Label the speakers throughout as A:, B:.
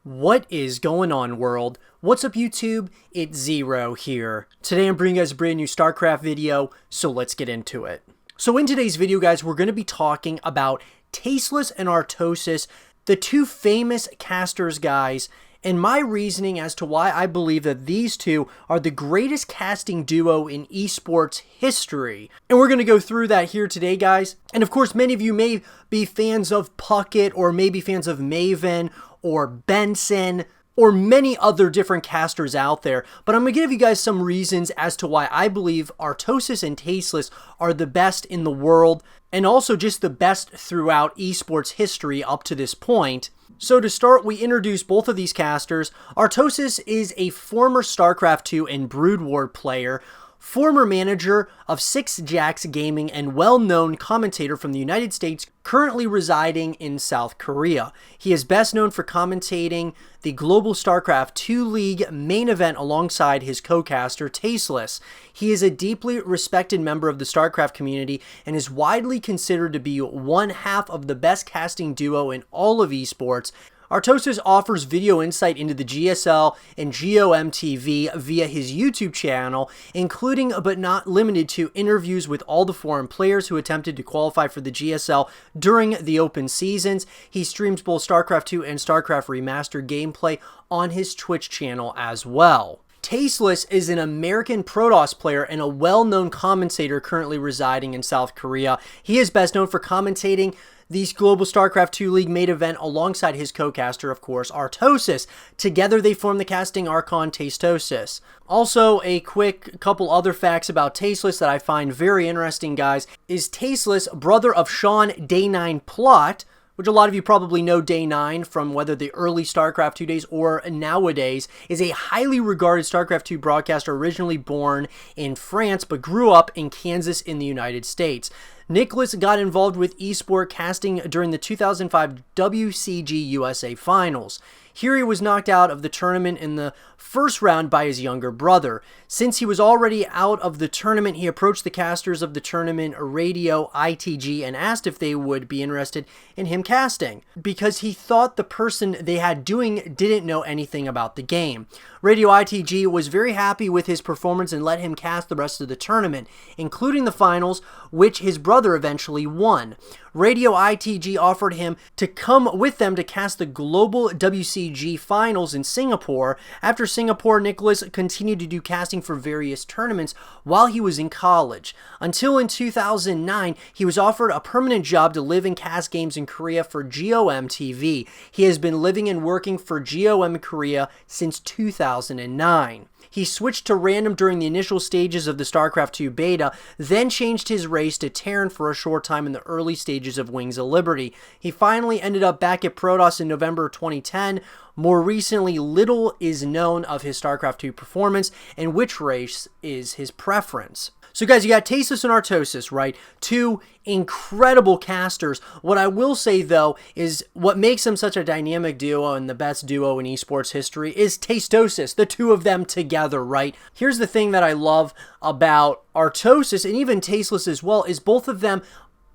A: What is going on, world? What's up, YouTube? It's Zero here. Today I'm bringing you guys a brand new StarCraft video, so let's get into it. So in today's video, guys, we're going to be talking about Tasteless and Artosis, the two famous casters, guys, and my reasoning as to why I believe that these two are the greatest casting duo in esports history. And we're going to go through that here today, guys. And of course, many of you may be fans of Puckett, or maybe fans of Maven, or Benson, or many other different casters out there. But I'm going to give you guys some reasons as to why I believe Artosis and Tasteless are the best in the world, and also just the best throughout esports history up to this point. So to start, we introduce both of these casters. Artosis is a former StarCraft 2 and Brood War player, former manager of Six Jacks Gaming, and well-known commentator from the United States, currently residing in South Korea. He is best known for commentating the global StarCraft 2 League main event alongside his co-caster, Tasteless. He is a deeply respected member of the StarCraft community and is widely considered to be one half of the best casting duo in all of esports. Artosis offers video insight into the GSL and GOMTV via his YouTube channel, including but not limited to interviews with all the foreign players who attempted to qualify for the GSL during the open seasons. He streams both StarCraft 2 and StarCraft Remastered gameplay on his Twitch channel as well. Tasteless is an American Protoss player and a well-known commentator currently residing in South Korea. He is best known for commentating the global StarCraft 2 League main event alongside his co-caster, of course, Artosis. Together they form the casting Archon Tastosis. Also, a quick couple other facts about Tasteless that I find very interesting, guys, is Tasteless, brother of Sean Day 9 Plot, which a lot of you probably know Day 9 from whether the early StarCraft 2 days or nowadays, is a highly regarded StarCraft 2 broadcaster originally born in France but grew up in Kansas in the United States. Nicholas got involved with eSport casting during the 2005 WCG USA Finals. Here he was knocked out of the tournament in the first round by his younger brother. Since he was already out of the tournament, he approached the casters of the tournament, Radio ITG, and asked if they would be interested in him casting, because he thought the person they had doing didn't know anything about the game. Radio ITG was very happy with his performance and let him cast the rest of the tournament, including the finals, which his brother eventually won. Radio ITG offered him to come with them to cast the global WCG finals in Singapore. After Singapore, Nicholas continued to do casting for various tournaments while he was in college. Until in 2009, he was offered a permanent job to live and cast games in Korea for GOMTV. He has been living and working for GOM Korea since 2009. He switched to random during the initial stages of the StarCraft 2 beta, then changed his race to Terran for a short time in the early stages of Wings of Liberty. He finally ended up back at Protoss in November 2010. More recently, little is known of his StarCraft 2 performance and which race is his preference. So guys, you got Tasteless and Artosis, right? Two incredible casters. What I will say, though, is what makes them such a dynamic duo and the best duo in esports history is Tastosis, the two of them together, right? Here's the thing that I love about Artosis, and even Tasteless as well, is both of them,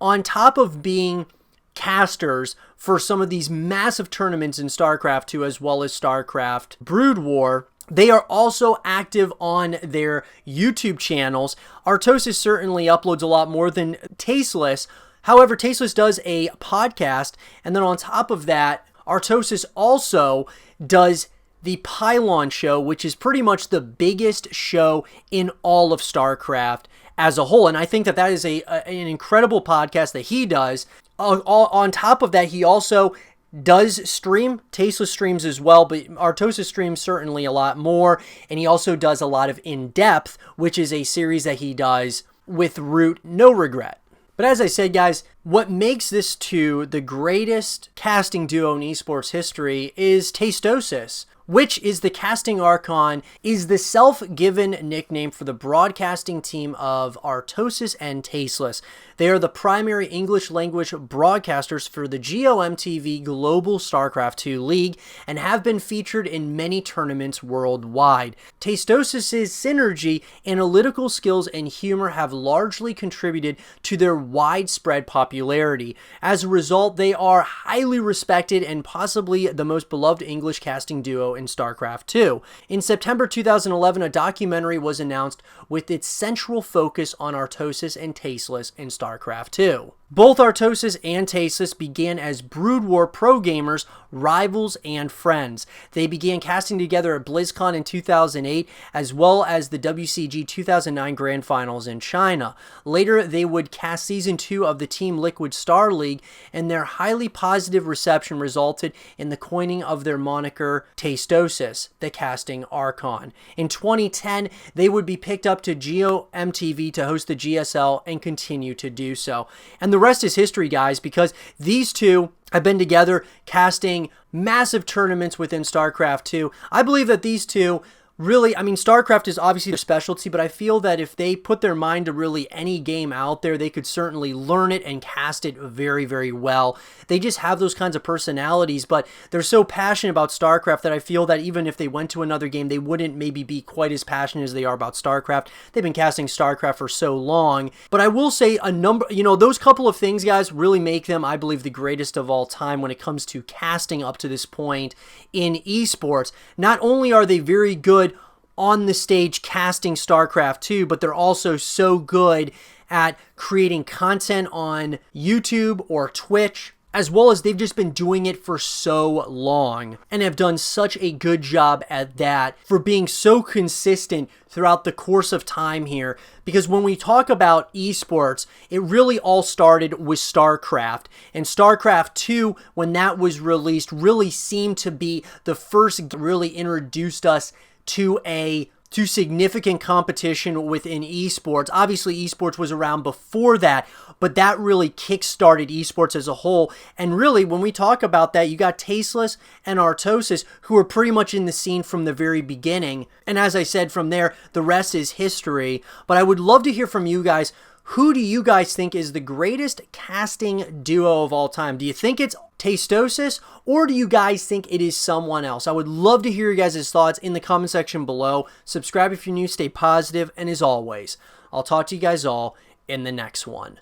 A: on top of being casters for some of these massive tournaments in StarCraft 2 as well as StarCraft Brood War, they are also active on their YouTube channels. Artosis certainly uploads a lot more than Tasteless. However, Tasteless does a podcast, and then on top of that, Artosis also does the Pylon Show, which is pretty much the biggest show in all of StarCraft as a whole. And I think that that is an incredible podcast that he does. On top of that, he also does stream. Tasteless streams as well, but Artosis streams certainly a lot more, and he also does a lot of In-Depth, which is a series that he does with Root No Regret. But as I said, guys, what makes this two the greatest casting duo in esports history is Tastosis, which is the casting Archon, is the self-given nickname for the broadcasting team of Artosis and Tasteless. They are the primary English language broadcasters for the GOMTV Global StarCraft 2 League and have been featured in many tournaments worldwide. Tastosis' synergy, analytical skills, and humor have largely contributed to their widespread popularity popularity. As a result, they are highly respected and possibly the most beloved English casting duo in StarCraft 2. In September 2011, a documentary was announced with its central focus on Artosis and Tasteless in StarCraft 2. Both Artosis and Tasteless began as Brood War pro gamers, rivals, and friends. They began casting together at BlizzCon in 2008, as well as the WCG 2009 Grand Finals in China. Later, they would cast Season 2 of the Team Liquid Star League, and their highly positive reception resulted in the coining of their moniker Tastosis, the casting Archon. In 2010, they would be picked up to Geo MTV to host the GSL and continue to do so. And the rest is history, guys, because these two have been together casting massive tournaments within StarCraft 2. I believe that these two really, I mean, StarCraft is obviously their specialty, but I feel that if they put their mind to really any game out there, they could certainly learn it and cast it very, very well. They just have those kinds of personalities, but they're so passionate about StarCraft that I feel that even if they went to another game, they wouldn't maybe be quite as passionate as they are about StarCraft. They've been casting StarCraft for so long, but I will say those couple of things, guys, really make them, I believe, the greatest of all time when it comes to casting up to this point in esports. Not only are they very good on the stage casting StarCraft 2, but they're also so good at creating content on YouTube or Twitch, as well as they've just been doing it for so long and have done such a good job at that for being so consistent throughout the course of time here. Because when we talk about esports, it really all started with StarCraft, and StarCraft 2, when that was released, really seemed to be the first really introduced us to significant competition within esports. Obviously, esports was around before that, but that really kick-started esports as a whole. And really, when we talk about that, you got Tasteless and Artosis, who are pretty much in the scene from the very beginning. And as I said, from there, the rest is history. But I would love to hear from you guys. Who do you guys think is the greatest casting duo of all time? Do you think it's Tastosis, or do you guys think it is someone else? I would love to hear your guys' thoughts in the comment section below. Subscribe if you're new, stay positive, and as always, I'll talk to you guys all in the next one.